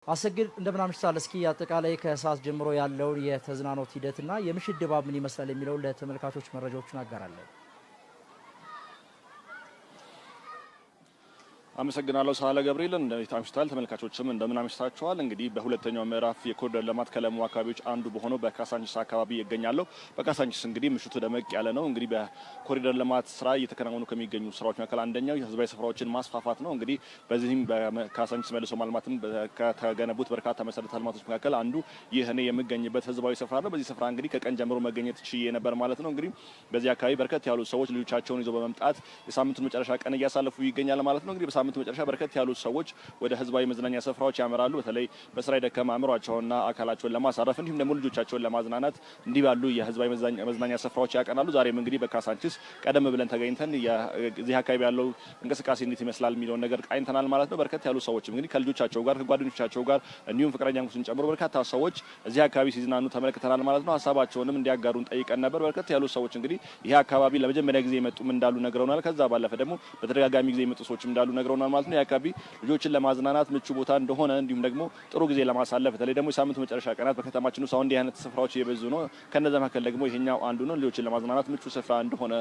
አሰግድ እንደምን አምሽታል። እስኪ አጠቃላይ ከሰዓት ጀምሮ ያለውን የተዝናኖት ሂደትና የምሽት ድባብ ምን ይመስላል የሚለውን ለተመልካቾች መረጃዎችን አጋራለን። አመሰግናለሁ ሳለ ገብርኤል። እንደምን አምሽታል ተመልካቾችም እንደምን አምሽታችኋል። እንግዲህ በሁለተኛው ምዕራፍ የኮሪደር ልማት ከለሙ አካባቢዎች አንዱ በሆነው በካሳንቺስ አካባቢ ይገኛለሁ። በካሳንቺስ እንግዲህ ምሽቱ ደመቅ ያለ ነው። እንግዲህ በኮሪደር ልማት ስራ እየተከናወኑ ከሚገኙ ስራዎች መካከል አንደኛው የህዝባዊ ስፍራዎችን ማስፋፋት ነው። እንግዲህ በዚህም በካሳንቺስ መልሶ ማልማትም ከተገነቡት በርካታ መሰረተ ልማቶች መካከል አንዱ ይህ እኔ የምገኝበት ህዝባዊ ስፍራ ነው። በዚህ ስፍራ እንግዲህ ከቀን ጀምሮ መገኘት ችዬ ነበር ማለት ነው። እንግዲህ በዚህ አካባቢ በርከት ያሉ ሰዎች ልጆቻቸውን ይዘው በመምጣት የሳምንቱን መጨረሻ ቀን እያሳለፉ ይገኛል ማለት ነው። እንግዲህ ሳምንቱ መጨረሻ በርከት ያሉ ሰዎች ወደ ህዝባዊ መዝናኛ ስፍራዎች ያመራሉ። በተለይ በስራ የደከመ አእምሯቸውና አካላቸውን ለማሳረፍ እንዲሁም ደግሞ ልጆቻቸውን ለማዝናናት እንዲህ ባሉ የህዝባዊ መዝናኛ ስፍራዎች ያቀናሉ። ዛሬም እንግዲህ በካሳንቺስ ቀደም ብለን ተገኝተን የዚህ አካባቢ ያለው እንቅስቃሴ እንዴት ይመስላል የሚለውን ነገር ቃኝተናል ማለት ነው። በርከት ያሉ ሰዎች እንግዲህ ከልጆቻቸው ጋር ከጓደኞቻቸው ጋር እንዲሁም ፍቅረኛሞችን ጨምሮ በርካታ ሰዎች እዚህ አካባቢ ሲዝናኑ ተመልክተናል ማለት ነው። ሀሳባቸውንም እንዲያጋሩን ጠይቀን ነበር። በርከት ያሉ ሰዎች እንግዲህ ይህ አካባቢ ለመጀመሪያ ጊዜ የመጡም እንዳሉ ነግረውናል። ከዛ ባለፈ ደግሞ በተደጋጋሚ ጊዜ የመጡ ሰዎችም እንዳሉ ነግረውናል ማለት ነው። የአካባቢ ልጆችን ለማዝናናት ምቹ ቦታ እንደሆነ እንዲሁም ደግሞ ጥሩ ጊዜ ለማሳለፍ በተለይ ደግሞ የሳምንቱ መጨረሻ ቀናት በከተማችን ውስጥ እንዲህ አይነት ስፍራዎች እየበዙ ነው። ከነዛ መካከል ደግሞ ይሄኛው አንዱ ነው። ልጆችን ለማዝናናት ምቹ ስፍራ እንደሆነ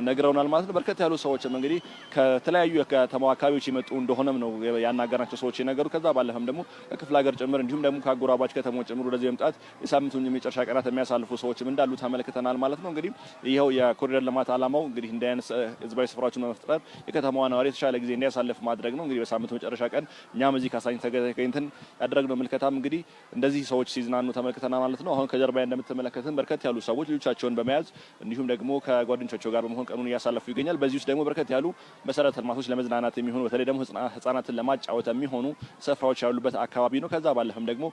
ነግረውናል ማለት ነው። በርከት ያሉ ሰዎችም እንግዲህ ከተለያዩ የከተማው አካባቢዎች የመጡ እንደሆነም ነው ያናገርናቸው ሰዎች የነገሩ። ከዛ ባለፈም ደግሞ ከክፍለ ሀገር ጭምር እንዲሁም ደግሞ ከአጎራባች ከተሞች ጭምር ወደዚህ መምጣት የሳምንቱን የመጨረሻ ቀናት የሚያሳልፉ ሰዎችም እንዳሉ ተመልክተናል ማለት ነው። እንግዲህ ይሄው የኮሪደር ልማት ዓላማው እንግዲህ እንዲህ አይነት ህዝባዊ ስፍራዎችን በመፍጠር የከተማዋ ነዋሪ የተሻለ ጊዜ እንዲያሳልፍ ማድረግ ነው። እንግዲህ በሳምንቱ መጨረሻ ቀን እኛም እዚህ ካሳንቺስ ተገኝተን ያደረግነው ምልከታም እንግዲህ እንደዚህ ሰዎች ሲዝናኑ ተመልክተናል ማለት ነው። አሁን ከጀርባዬ እንደምትመለከቱን በርከት ያሉ ሰዎች ልጆቻቸውን በመያዝ እንዲሁም ደግሞ ከጓደኞቻቸው ጋር በመሆን ቀኑን እያሳለፉ ይገኛል። በዚህ ውስጥ ደግሞ በርከት ያሉ መሰረተ ልማቶች ለመዝናናት የሚሆኑ በተለይ ደግሞ ህጻናትን ለማጫወት የሚሆኑ ስፍራዎች ያሉበት አካባቢ ነው። ከዛ ባለፈም ደግሞ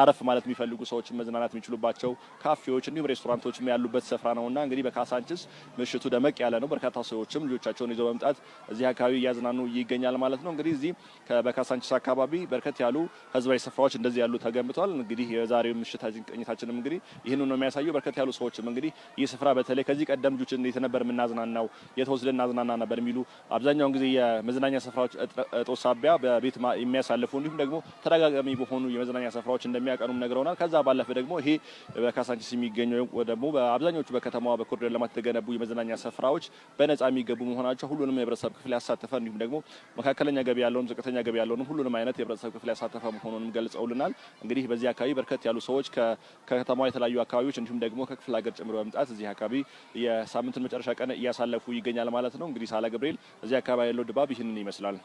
አረፍ ማለት የሚፈልጉ ሰዎች መዝናናት የሚችሉባቸው ካፌዎች እንዲሁም ሬስቶራንቶችም ያሉበት ስፍራ ነውና እንግዲህ በካሳንቺስ ምሽቱ ደመቅ ያለ ነው። በርካታ ሰዎችም ልጆቻቸውን ይዘው መምጣት እዚህ አካባቢ እያዝናኑ ይገኛል ማለት ነው። እንግዲህ እዚህ በካሳንቺስ አካባቢ በርከት ያሉ ህዝባዊ ስፍራዎች እንደዚህ ያሉ ተገንብተዋል። እንግዲህ የዛሬው ምሽታችን ቅኝታችንም እንግዲህ ይህንን ነው የሚያሳየው። በርከት ያሉ ሰዎችም እንግዲህ ይህ ስፍራ በተለይ ከዚህ ቀደም ልጆች እንዴት ነበር የምናዝናናው የተወስደን እናዝናና ነበር የሚሉ አብዛኛውን ጊዜ የመዝናኛ ስፍራዎች እጦት ሳቢያ በቤት የሚያሳልፉ እንዲሁም ደግሞ ተደጋጋሚ በሆኑ የመዝናኛ ስፍራዎች እንደሚያቀኑም ነግረውናል። ከዛ ባለፈ ደግሞ ይሄ በካሳንቺስ የሚገኘው ደግሞ በአብዛኞቹ በከተማዋ በኮሪደር ልማት የተገነቡ የመዝናኛ ስፍራዎች በነጻ የሚገቡ መሆናቸው ሁሉንም የህብረተሰብ ክፍል ያሳተፈ እንዲሁም ደግሞ መካከለኛ ገቢ ያለውን ዝቅተኛ ገቢ ያለውን ሁሉንም አይነት የህብረተሰብ ክፍል ያሳተፈ መሆኑንም ገልጸውልናል። እንግዲህ በዚህ አካባቢ በርከት ያሉ ሰዎች ከከተማዋ የተለያዩ አካባቢዎች እንዲሁም ደግሞ ከክፍለ ሀገር ጭምሮ በመምጣት እዚህ አካባቢ የሳምንቱን መጨረሻ ቀን እያሳለፉ ይገኛል ማለት ነው። እንግዲህ ሳለ ገብርኤል እዚህ አካባቢ ያለው ድባብ ይህንን ይመስላል።